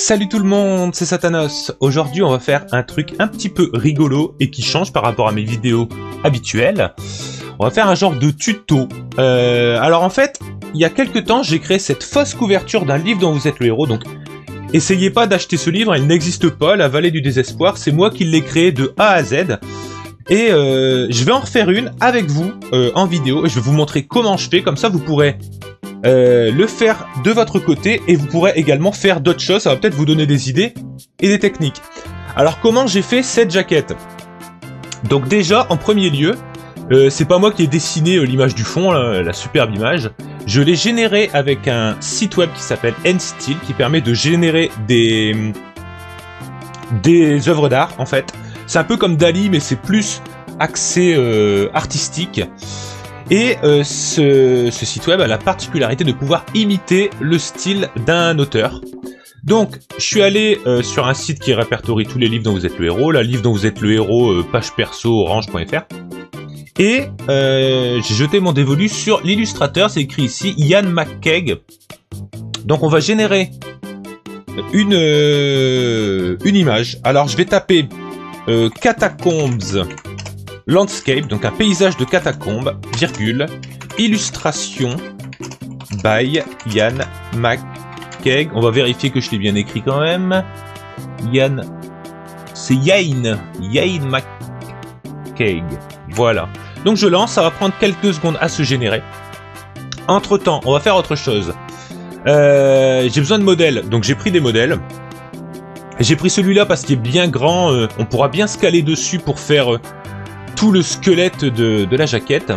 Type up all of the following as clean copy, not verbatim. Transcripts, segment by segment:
Salut tout le monde, c'est Satanos. Aujourd'hui on va faire un truc un petit peu rigolo et qui change par rapport à mes vidéos habituelles. On va faire un genre de tuto. Alors en fait, il y a quelques temps j'ai créé cette fausse couverture d'un livre dont vous êtes le héros. Donc essayez pas d'acheter ce livre, il n'existe pas, La Vallée du Désespoir. C'est moi qui l'ai créé de A à Z. Et je vais en refaire une avec vous en vidéo. Et je vais vous montrer comment je fais, comme ça vous pourrez... le faire de votre côté et vous pourrez également faire d'autres choses, ça va peut-être vous donner des idées et des techniques. Alors comment j'ai fait cette jaquette? Donc déjà en premier lieu, c'est pas moi qui ai dessiné l'image du fond, là, la superbe image. Je l'ai générée avec un site web qui s'appelle Nsteel qui permet de générer des œuvres d'art en fait. C'est un peu comme Dali mais c'est plus axé artistique. Et ce site web a la particularité de pouvoir imiter le style d'un auteur. Donc, je suis allé sur un site qui répertorie tous les livres dont vous êtes le héros, la livre dont vous êtes le héros, page perso, orange.fr. Et j'ai jeté mon dévolu sur l'illustrateur, c'est écrit ici, Ian McCaig. Donc on va générer une image. Alors je vais taper Catacombs Landscape, donc un paysage de catacombes, virgule, illustration by Ian McCaig. On va vérifier que je l'ai bien écrit quand même. Ian, c'est Ian McCaig. Voilà. Donc je lance, ça va prendre quelques secondes à se générer. Entre temps, on va faire autre chose. J'ai besoin de modèles, donc j'ai pris des modèles. J'ai pris celui-là parce qu'il est bien grand, on pourra bien se caler dessus pour faire... tout le squelette de la jaquette.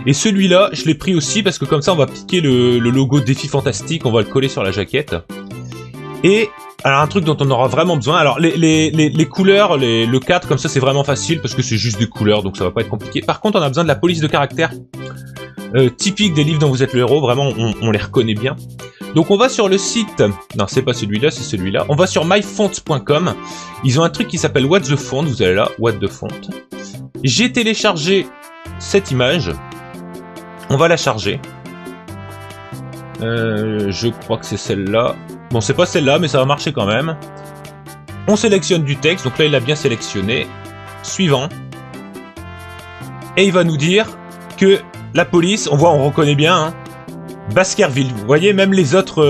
Et celui-là, je l'ai pris aussi parce que comme ça, on va piquer le logo Défi Fantastique, on va le coller sur la jaquette. Et, alors un truc dont on aura vraiment besoin, alors les couleurs, le cadre, comme ça, c'est vraiment facile parce que c'est juste des couleurs, donc ça va pas être compliqué. Par contre, on a besoin de la police de caractère typique des livres dont vous êtes le héros, vraiment, on les reconnaît bien. Donc on va sur le site, non c'est pas celui-là, c'est celui-là. On va sur myfont.com, ils ont un truc qui s'appelle What the Font, vous allez là, What the Font. J'ai téléchargé cette image. On va la charger. Je crois que c'est celle-là. Bon, c'est pas celle-là, mais ça va marcher quand même. On sélectionne du texte. Donc là, il a bien sélectionné. Suivant. Et il va nous dire que la police, on voit, on reconnaît bien, hein, Baskerville. Vous voyez, même les autres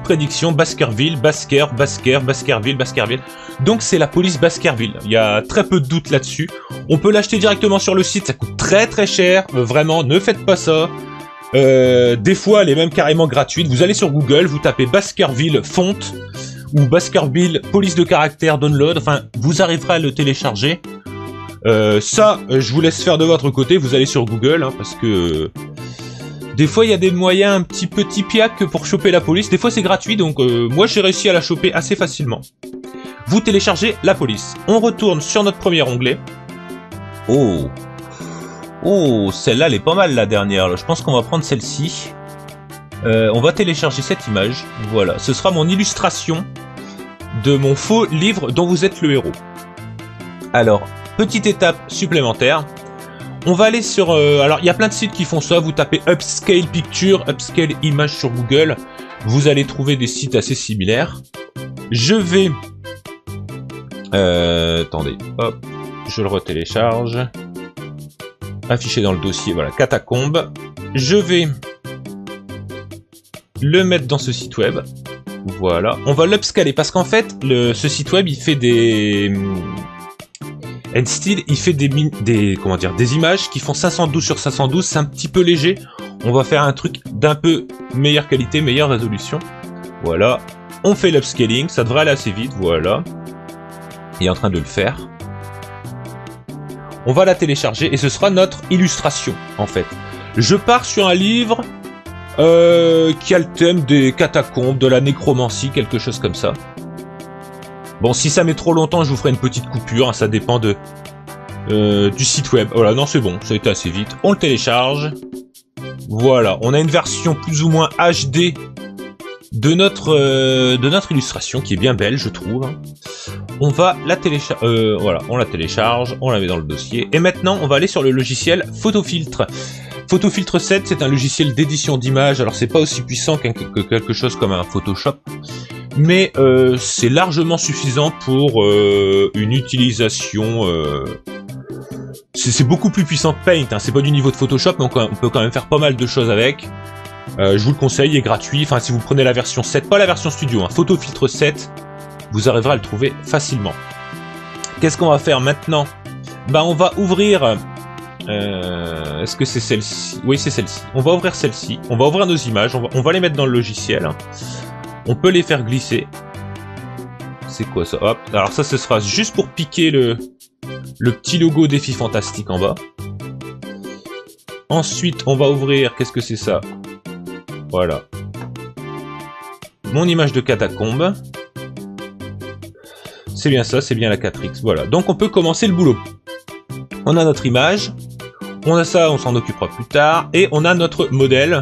prédictions, Baskerville, Baskerville. Donc c'est la police Baskerville. Il y a très peu de doute là-dessus. On peut l'acheter directement sur le site, ça coûte très très cher. Vraiment, ne faites pas ça. Des fois, elle est même carrément gratuite. Vous allez sur Google, vous tapez Baskerville Font ou Baskerville police de caractère download. Enfin, vous arriverez à le télécharger. Ça, je vous laisse faire de votre côté. Vous allez sur Google, hein, parce que... des fois, il y a des moyens un petit peu tipiaques pour choper la police. Des fois, c'est gratuit, donc moi, j'ai réussi à la choper assez facilement. Vous téléchargez la police. On retourne sur notre premier onglet. Oh, oh, celle-là, elle est pas mal, la dernière. Là. Je pense qu'on va prendre celle-ci. On va télécharger cette image. Voilà, ce sera mon illustration de mon faux livre dont vous êtes le héros. Alors, petite étape supplémentaire. On va aller sur... alors, il y a plein de sites qui font ça. Vous tapez Upscale Picture, Upscale Image sur Google. Vous allez trouver des sites assez similaires. Je vais... attendez, hop, je le retélécharge. Affiché dans le dossier, voilà, Catacombe. Je vais le mettre dans ce site web. Voilà, on va l'upscaler parce qu'en fait, ce site web, il fait des... Nsteel, il fait des images qui font 512 sur 512, c'est un petit peu léger. On va faire un truc d'un peu meilleure qualité, meilleure résolution. Voilà, on fait l'upscaling, ça devrait aller assez vite, voilà. Il est en train de le faire. On va la télécharger et ce sera notre illustration, en fait. Je pars sur un livre qui a le thème des catacombes, de la nécromancie, quelque chose comme ça. Bon, si ça met trop longtemps, je vous ferai une petite coupure, hein, ça dépend du site web. Voilà, non, c'est bon, ça a été assez vite. On le télécharge. Voilà, on a une version plus ou moins HD de notre illustration, qui est bien belle, je trouve. On va la télécharger, voilà, on la télécharge, on la met dans le dossier. Et maintenant, on va aller sur le logiciel Photofiltre. Photofiltre 7, c'est un logiciel d'édition d'images. Alors, c'est pas aussi puissant que quelque chose comme un Photoshop. mais c'est largement suffisant pour une utilisation... C'est beaucoup plus puissant que Paint, hein. C'est pas du niveau de Photoshop, mais on peut quand même faire pas mal de choses avec. Je vous le conseille, il est gratuit, enfin si vous prenez la version 7, pas la version studio, hein, Photofiltre 7, vous arriverez à le trouver facilement. Qu'est-ce qu'on va faire maintenant? Bah on va ouvrir... est-ce que c'est celle-ci? Oui, c'est celle-ci. On va ouvrir celle-ci. On va ouvrir nos images. On va les mettre dans le logiciel. On peut les faire glisser. C'est quoi ça? Hop. Alors ça, ce sera juste pour piquer le petit logo Défi Fantastique en bas. Ensuite, on va ouvrir... Qu'est-ce que c'est ça? Voilà. Mon image de catacombe. C'est bien ça, c'est bien la 4X. Voilà. Donc on peut commencer le boulot. On a notre image. On a ça, on s'en occupera plus tard. Et on a notre modèle.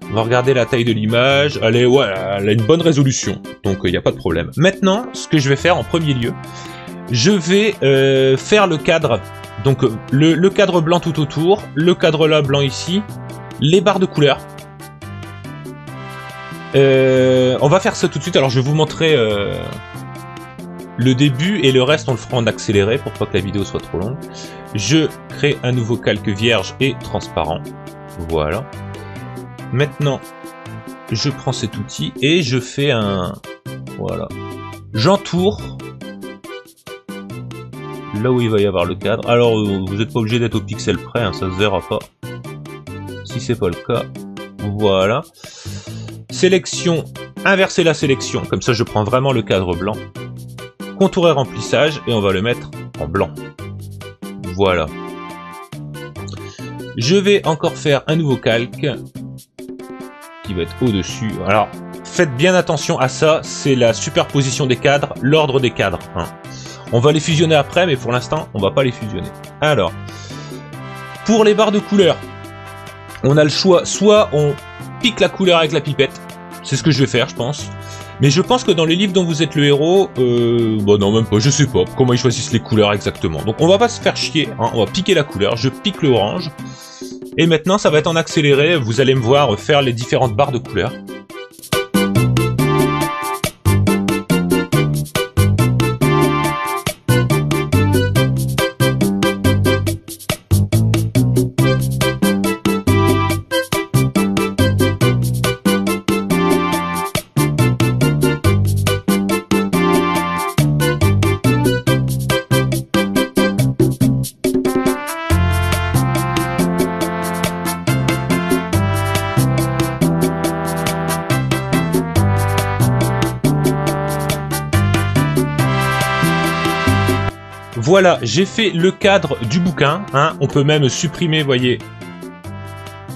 On va regarder la taille de l'image. Elle a une bonne résolution. Donc il n'y a pas de problème. Maintenant, ce que je vais faire en premier lieu, je vais faire le cadre. Donc le cadre blanc tout autour. Le cadre là blanc ici. Les barres de couleur. On va faire ça tout de suite. Alors je vais vous montrer le début et le reste on le fera en accéléré pour pas que la vidéo soit trop longue. Je crée un nouveau calque vierge et transparent. Voilà. Maintenant, je prends cet outil et je fais un... Voilà. J'entoure là où il va y avoir le cadre. Alors, vous n'êtes pas obligé d'être au pixel près, hein, ça se verra pas. Si c'est pas le cas, voilà. Sélection, inverser la sélection. Comme ça, je prends vraiment le cadre blanc. Contour et remplissage, et on va le mettre en blanc. Voilà. Je vais encore faire un nouveau calque qui va être au-dessus. Alors, faites bien attention à ça, c'est la superposition des cadres, l'ordre des cadres. Hein. On va les fusionner après, mais pour l'instant, on va pas les fusionner. Alors, pour les barres de couleur, on a le choix, soit on pique la couleur avec la pipette, c'est ce que je vais faire, je pense. Mais je pense que dans les livres dont vous êtes le héros, bon non même pas, je sais pas comment ils choisissent les couleurs exactement. Donc on va pas se faire chier, hein, on va piquer la couleur, je pique le orange. Et maintenant ça va être en accéléré, vous allez me voir faire les différentes barres de couleurs. Voilà, j'ai fait le cadre du bouquin. Hein. On peut même supprimer, vous voyez,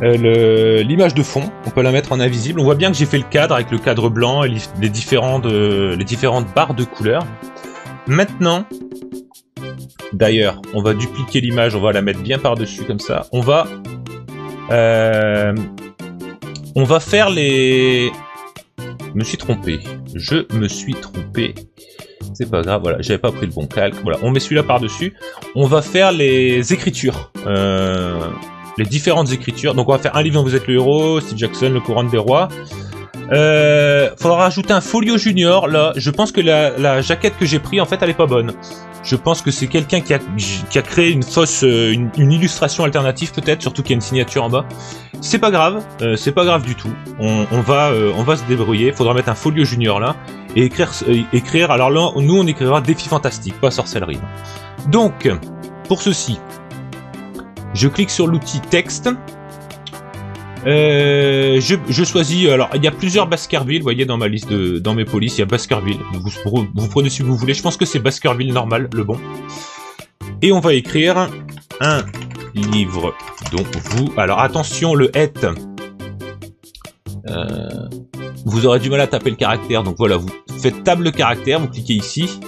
l'image de fond. On peut la mettre en invisible. On voit bien que j'ai fait le cadre avec le cadre blanc et les différentes barres de couleurs. Maintenant, d'ailleurs, on va dupliquer l'image. On va la mettre bien par-dessus comme ça. On va faire les... Je me suis trompé. C'est pas grave, voilà, j'avais pas pris le bon calque. Voilà, on met celui-là par-dessus. On va faire les écritures. Les différentes écritures. Donc on va faire un livre dont vous êtes le héros, Steve Jackson, le couronne des rois. Faudra rajouter un folio junior. Là, je pense que la jaquette que j'ai pris, en fait, elle est pas bonne. Je pense que c'est quelqu'un qui a créé une fausse, une illustration alternative peut-être, surtout qu'il y a une signature en bas. C'est pas grave du tout. On va se débrouiller. Faudra mettre un folio junior là et écrire. Alors là, nous on écrira défi fantastique, pas sorcellerie. Donc, pour ceci, je clique sur l'outil texte. Je choisis. Alors, il y a plusieurs Baskerville. Vous voyez dans ma liste dans mes polices, il y a Baskerville. Vous prenez si vous voulez. Je pense que c'est Baskerville normal, le bon. Et on va écrire un livre dont vous... Alors attention, le het. Vous aurez du mal à taper le caractère. Donc voilà, vous faites table caractère, vous cliquez ici.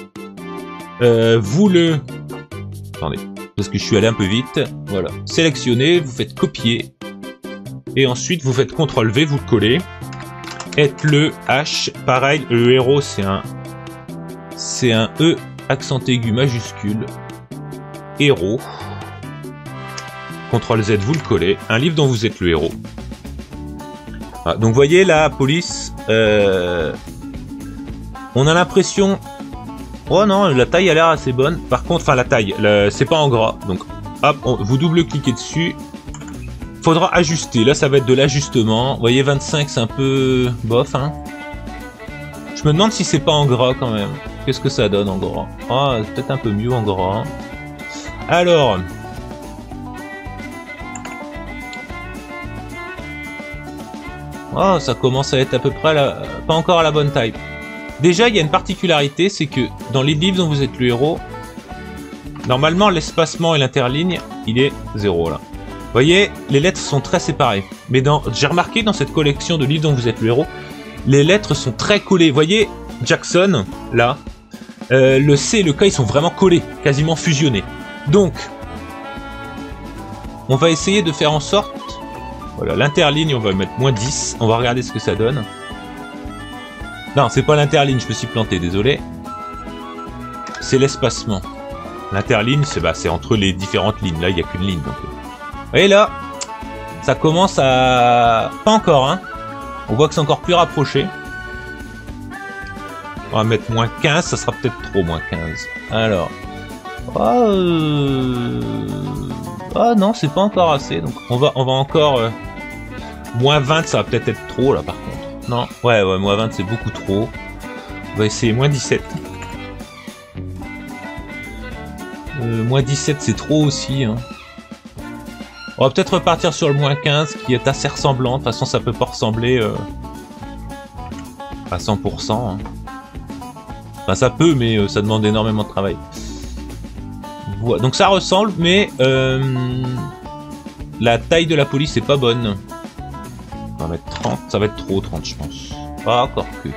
Vous le... Attendez, parce que je suis allé un peu vite. Voilà, sélectionnez, vous faites copier. Et ensuite, vous faites CTRL-V, vous le collez. Et le H, pareil, le héros, c'est un E accent aigu majuscule. Héros. CTRL-Z, vous le collez. Un livre dont vous êtes le héros. Voilà, donc, vous voyez, la police... On a l'impression... Oh non, la taille a l'air assez bonne. Par contre, enfin la taille, c'est pas en gras. Donc hop, vous double-cliquez dessus. Faudra ajuster. Là, ça va être de l'ajustement. Vous voyez, 25, c'est un peu bof, hein. Je me demande si c'est pas en gras quand même. Qu'est-ce que ça donne en gras? Ah, c'est peut-être un peu mieux en gras. Alors... Oh, ça commence à être à peu près pas encore à la bonne taille. Déjà, il y a une particularité, c'est que dans les livres dont vous êtes le héros, normalement, l'espacement et l'interligne, il est 0 là. Vous voyez, les lettres sont très séparées. Mais j'ai remarqué dans cette collection de livres dont vous êtes le héros, les lettres sont très collées. Vous voyez, Jackson, là, le C et le K, ils sont vraiment collés, quasiment fusionnés. Donc, on va essayer de faire en sorte... Voilà, l'interligne, on va mettre -10. On va regarder ce que ça donne. Non, c'est pas l'interligne, je me suis planté, désolé. C'est l'espacement. L'interligne, c'est entre les différentes lignes. Là, il n'y a qu'une ligne. Donc... Vous voyez là, ça commence à... Pas encore, hein. On voit que c'est encore plus rapproché. On va mettre -15, ça sera peut-être trop, -15. Alors... Ah non, c'est pas encore assez. Donc on va encore... -20, ça va peut-être être trop, là, par contre. Non, ouais, -20, c'est beaucoup trop. On va essayer -17. -17, c'est trop aussi, hein. On va peut-être repartir sur le -15 qui est assez ressemblant. De toute façon, ça peut pas ressembler à 100%. Hein. Enfin, ça peut, mais ça demande énormément de travail. Voilà. Donc ça ressemble, mais la taille de la police est pas bonne. On va mettre 30. Ça va être trop, 30, je pense. Ah, encore que.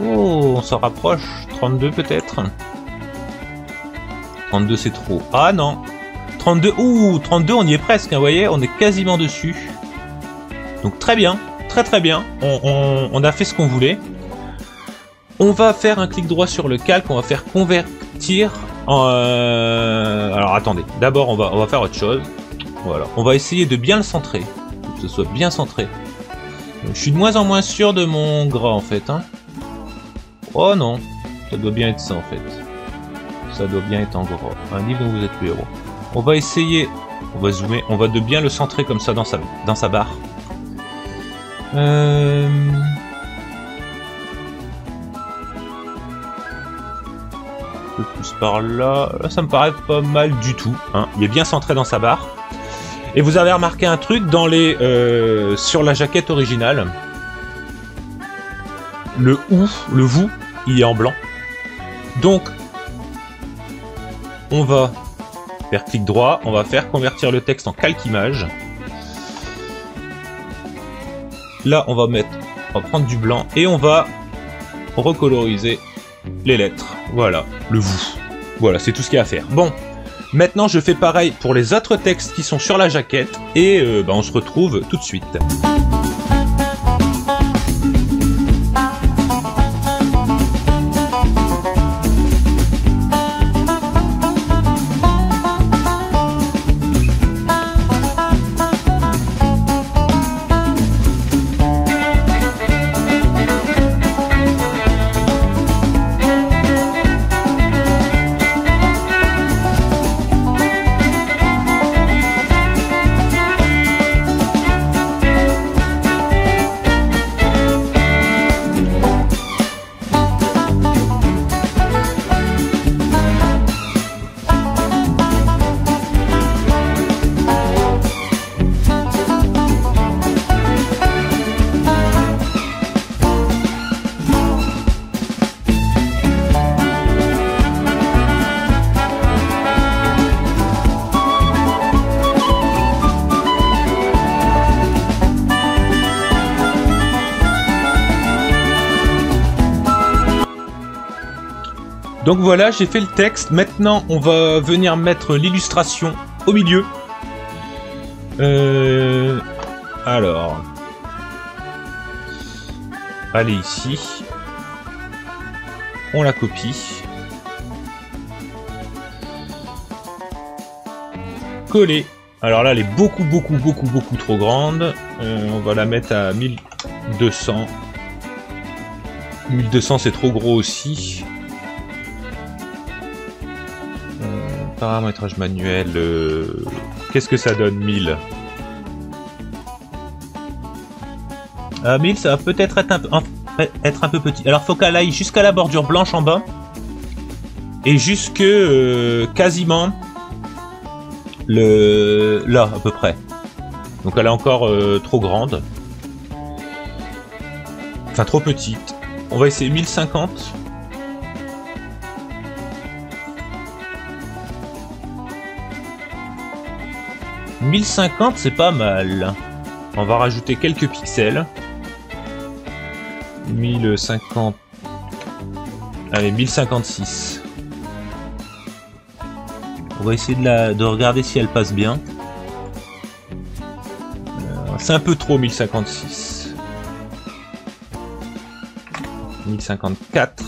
Oh, on s'en rapproche. 32 peut-être. 32, c'est trop. Ah non. 32, ouh, 32, on y est presque, hein, vous voyez, on est quasiment dessus. Donc très bien, très bien, on a fait ce qu'on voulait. On va faire un clic droit sur le calque, on va faire convertir en... Alors attendez, d'abord on va faire autre chose. Voilà, on va essayer de bien le centrer, que ce soit bien centré. Je suis de moins en moins sûr de mon gras en fait. Hein. Oh non, ça doit bien être ça en fait. Ça doit bien être en gras. Un livre dont vous êtes le héros. On va essayer, on va zoomer, on va de bien le centrer comme ça dans sa barre. Un peu plus par là. Là, ça me paraît pas mal du tout. Hein. Il est bien centré dans sa barre. Et vous avez remarqué un truc dans les sur la jaquette originale. Le OU, le vous, il est en blanc. Donc, on va faire clic droit, on va faire convertir le texte en calque image. Là, on va prendre du blanc et on va recoloriser les lettres. Voilà, le vous. Voilà, c'est tout ce qu'il y a à faire. Bon, maintenant je fais pareil pour les autres textes qui sont sur la jaquette et on se retrouve tout de suite. Donc voilà, j'ai fait le texte. Maintenant, on va venir mettre l'illustration au milieu. Alors. Allez ici. On la copie. Coller. Alors là, elle est beaucoup trop grande. On va la mettre à 1200. 1200 c'est trop gros aussi. Paramétrage manuel. Qu'est-ce que ça donne 1000? 1000 ça va peut-être être un peu petit. Alors faut qu'elle aille jusqu'à la bordure blanche en bas. Et jusque quasiment là à peu près. Donc elle est encore trop grande. Enfin trop petite. On va essayer 1050. « 1050 c'est pas mal. On va rajouter quelques pixels. 1050. Allez, 1056. On va essayer de regarder si elle passe bien. C'est un peu trop 1056. 1054.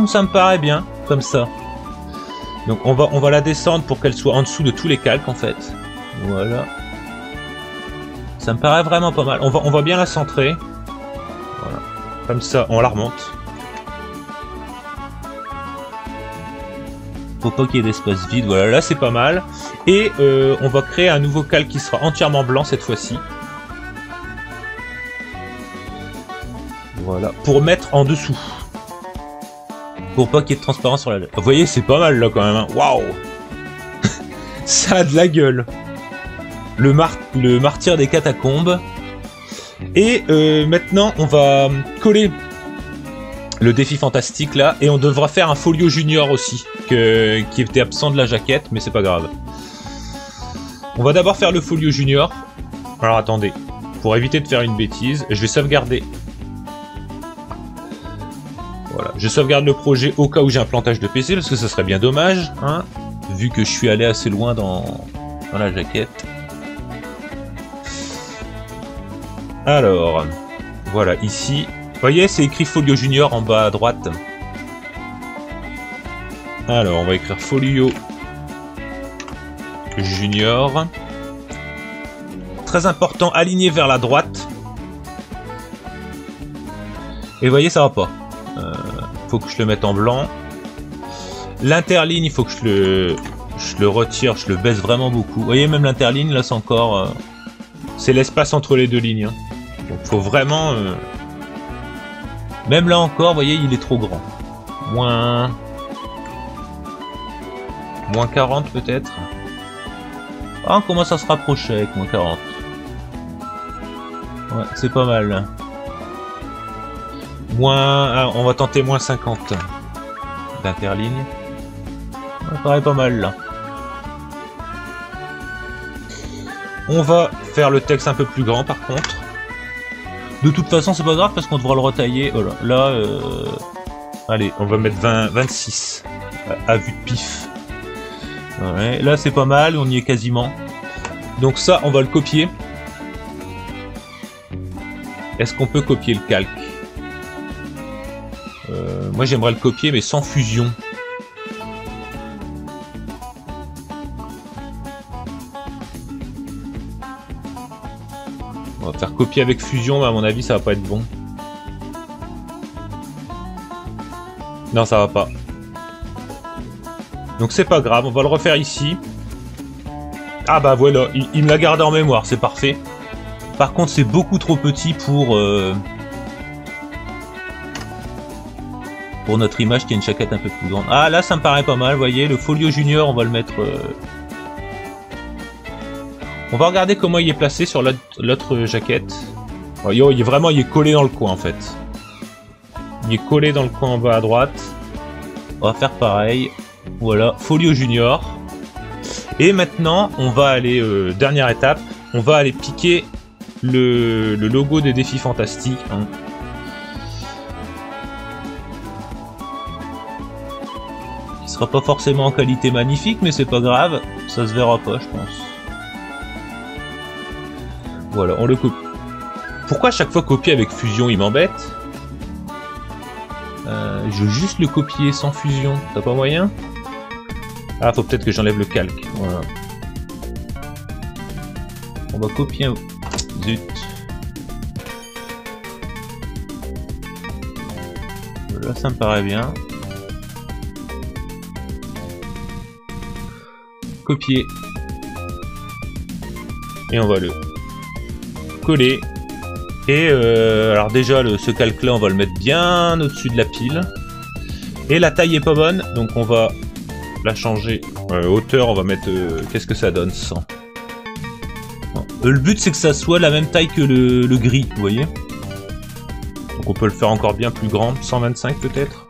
Ça me paraît bien, comme ça. Donc on va la descendre pour qu'elle soit en dessous de tous les calques en fait. Voilà. Ça me paraît vraiment pas mal. On va bien la centrer. Voilà. Comme ça, on la remonte. Faut pas qu'il y ait d'espace vide. Voilà, là c'est pas mal. Et on va créer un nouveau calque qui sera entièrement blanc cette fois-ci. Voilà. Pour mettre en dessous. Pour pas qu'il y ait de transparence sur la... Vous voyez, c'est pas mal là quand même. Hein. Waouh. Ça a de la gueule. Le martyr des catacombes. Et maintenant, on va coller le défi fantastique là. Et on devra faire un folio junior aussi. Qui était absent de la jaquette, mais c'est pas grave. On va d'abord faire le folio junior. Alors attendez. Pour éviter de faire une bêtise, je vais sauvegarder. Voilà, je sauvegarde le projet au cas où j'ai un plantage de PC, parce que ça serait bien dommage, hein, vu que je suis allé assez loin dans la jaquette. Alors, voilà, ici, vous voyez, c'est écrit Folio Junior en bas à droite. Alors, on va écrire Folio Junior. Très important, aligné vers la droite. Et vous voyez, ça va pas. Faut que je le mette en blanc. L'interligne, il faut que je le retire, je le baisse vraiment beaucoup. Vous voyez, même l'interligne, là, c'est encore... c'est l'espace entre les deux lignes. Hein. Donc, faut vraiment... Même là encore, vous voyez, il est trop grand. Moins 40 peut-être. Ah, on commence à se rapprocher avec moins 40. Ouais, c'est pas mal. On va tenter moins 50 d'interligne. Ça paraît pas mal là. On va faire le texte un peu plus grand par contre. De toute façon c'est pas grave parce qu'on devra le retailler. Voilà. Là, allez, on va mettre 26 à vue de pif. Ouais, là c'est pas mal, on y est quasiment. Donc ça, on va le copier. Est-ce qu'on peut copier le calque? Moi j'aimerais le copier mais sans fusion. On va faire copier avec fusion mais à mon avis ça va pas être bon. Non ça va pas. Donc c'est pas grave, on va le refaire ici. Ah bah voilà, il me l'a gardé en mémoire, c'est parfait. Par contre c'est beaucoup trop petit pour notre image qui a une jaquette un peu plus grande. Ah là ça me paraît pas mal, vous voyez, le folio junior on va le mettre... On va regarder comment il est placé sur l'autre jaquette. Oh, il est collé dans le coin en fait. Il est collé dans le coin en bas à droite. On va faire pareil. Voilà, folio junior. Et maintenant on va aller, dernière étape, on va aller piquer le logo des défis fantastiques. Hein. Pas forcément en qualité magnifique mais c'est pas grave, ça se verra pas je pense. Voilà, on le copie. Pourquoi à chaque fois copier avec fusion il m'embête? Je veux juste le copier sans fusion, t'as pas moyen? Ah faut peut-être que j'enlève le calque, voilà. On va copier Zut. Là, ça me paraît bien. Copier. Et on va le coller. Et alors déjà, ce calque-là, on va le mettre bien au-dessus de la pile. Et la taille est pas bonne, donc on va la changer. Hauteur, on va mettre... qu'est-ce que ça donne? 100. Le but, c'est que ça soit la même taille que le gris, vous voyez. Donc on peut le faire encore bien plus grand. 125 peut-être.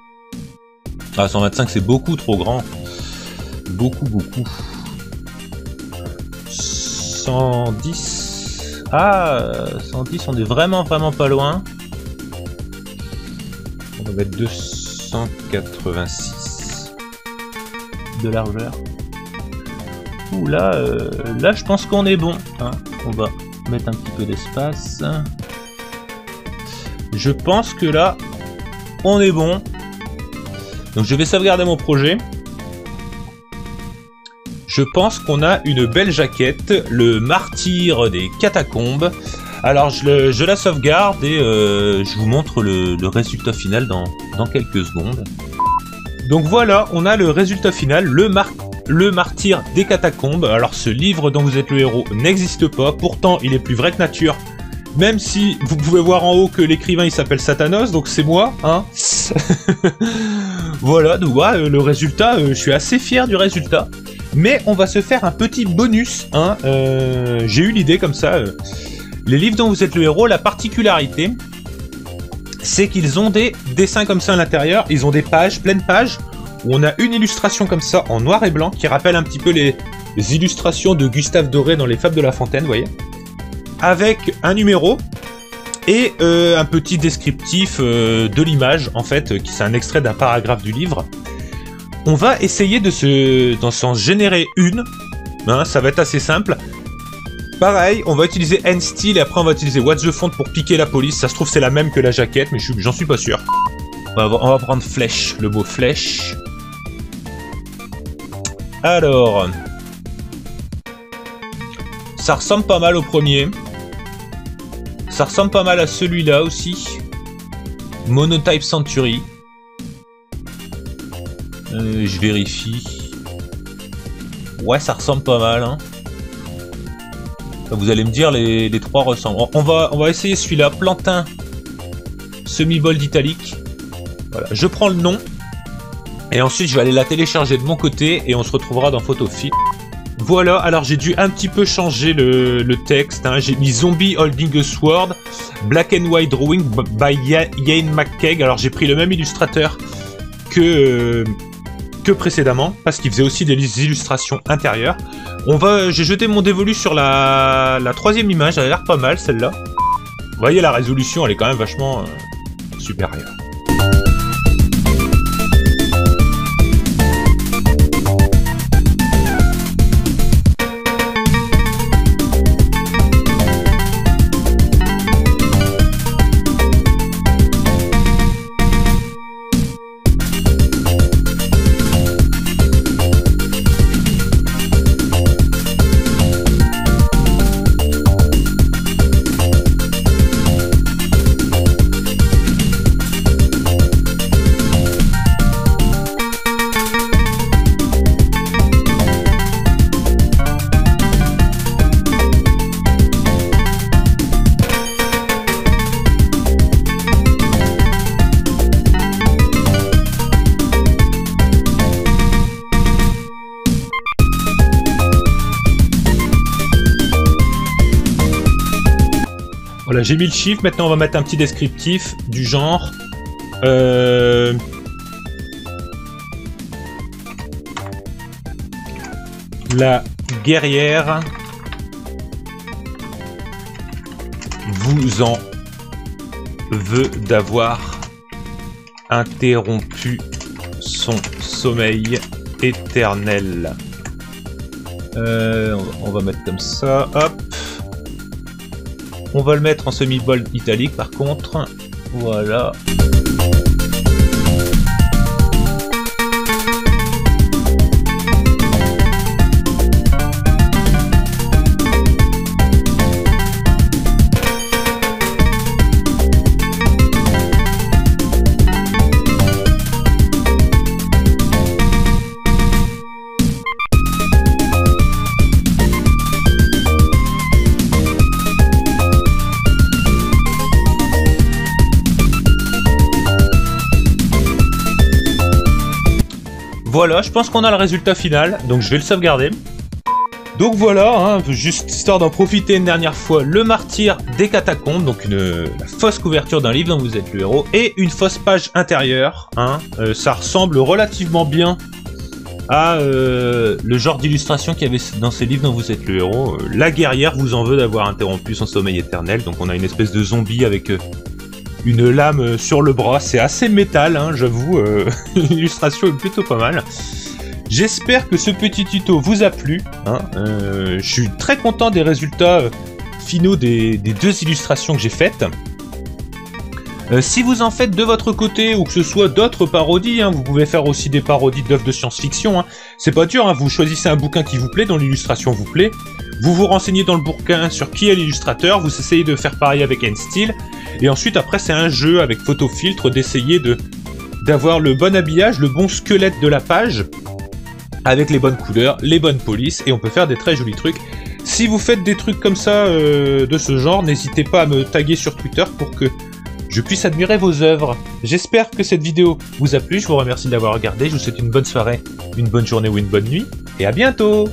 Ah, 125, c'est beaucoup trop grand. Beaucoup. 110. Ah, 110, on est vraiment pas loin. On va mettre 286 de largeur. Ouh, là, je pense qu'on est bon. Hein. On va mettre un petit peu d'espace. Je pense que là, on est bon. Donc je vais sauvegarder mon projet. Je pense qu'on a une belle jaquette, le martyr des catacombes. Alors je la sauvegarde et je vous montre le résultat final dans quelques secondes. Donc voilà, on a le résultat final, le martyr des catacombes. Alors ce livre dont vous êtes le héros n'existe pas, pourtant il est plus vrai que nature. Même si vous pouvez voir en haut que l'écrivain il s'appelle Satanos, donc c'est moi, hein. Voilà, donc ouais, le résultat, je suis assez fier du résultat. Mais on va se faire un petit bonus, hein. J'ai eu l'idée comme ça. Les livres dont vous êtes le héros, la particularité, c'est qu'ils ont des dessins comme ça à l'intérieur. Ils ont des pages, pleines pages, où on a une illustration comme ça en noir et blanc qui rappelle un petit peu les illustrations de Gustave Doré dans Les Fables de La Fontaine, vous voyez. Avec un numéro et un petit descriptif de l'image, en fait, qui c'est un extrait d'un paragraphe du livre. On va essayer d'en s'en générer une. Hein, ça va être assez simple. Pareil, on va utiliser N-Style et après on va utiliser What's the Font pour piquer la police. Ça se trouve c'est la même que la jaquette, mais j'en suis pas sûr. On va prendre flèche, le mot flèche. Alors, ça ressemble pas mal au premier. Ça ressemble pas mal à celui-là aussi. Monotype Century. Je vérifie. Ouais, ça ressemble pas mal. Hein. Vous allez me dire, les trois ressemblent. On va essayer celui-là. Plantin. Semi-bold italique. Voilà. Je prends le nom. Et ensuite, je vais aller la télécharger de mon côté. Et on se retrouvera dans Photofit. Voilà. Alors, j'ai dû un petit peu changer le texte. Hein. J'ai mis Zombie Holding a Sword. Black and White Drawing by Ian McKeag. Alors, j'ai pris le même illustrateur que précédemment, parce qu'il faisait aussi des illustrations intérieures. J'ai jeté mon dévolu sur la troisième image, elle a l'air pas mal celle-là. Vous voyez, la résolution, elle est quand même vachement supérieure. Voilà, j'ai mis le chiffre, maintenant on va mettre un petit descriptif du genre. La guerrière vous en veut d'avoir interrompu son sommeil éternel. On va mettre comme ça, hop. On va le mettre en semi-bold italique par contre. Voilà. Voilà, je pense qu'on a le résultat final, donc je vais le sauvegarder. Donc voilà, hein, juste histoire d'en profiter une dernière fois, le martyr des catacombes, donc la fausse couverture d'un livre dont vous êtes le héros, et une fausse page intérieure. Hein, ça ressemble relativement bien à le genre d'illustration qu'il y avait dans ces livres dont vous êtes le héros. La guerrière vous en veut d'avoir interrompu son sommeil éternel, donc on a une espèce de zombie avec une lame sur le bras, c'est assez métal, hein, j'avoue, l'illustration est plutôt pas mal. J'espère que ce petit tuto vous a plu, hein, je suis très content des résultats finaux des 2 illustrations que j'ai faites. Si vous en faites de votre côté, ou que ce soit d'autres parodies, hein, vous pouvez faire aussi des parodies d'œuvres de science-fiction, hein. C'est pas dur, hein, vous choisissez un bouquin qui vous plaît, dont l'illustration vous plaît, vous vous renseignez dans le bouquin sur qui est l'illustrateur, vous essayez de faire pareil avec N-Style, et ensuite après c'est un jeu avec photofiltre d'essayer d'avoir le bon habillage, le bon squelette de la page, avec les bonnes couleurs, les bonnes polices, et on peut faire des très jolis trucs. Si vous faites des trucs comme ça, de ce genre, n'hésitez pas à me taguer sur Twitter pour que je puisse admirer vos œuvres. J'espère que cette vidéo vous a plu, je vous remercie d'avoir regardé, je vous souhaite une bonne soirée, une bonne journée ou une bonne nuit, et à bientôt!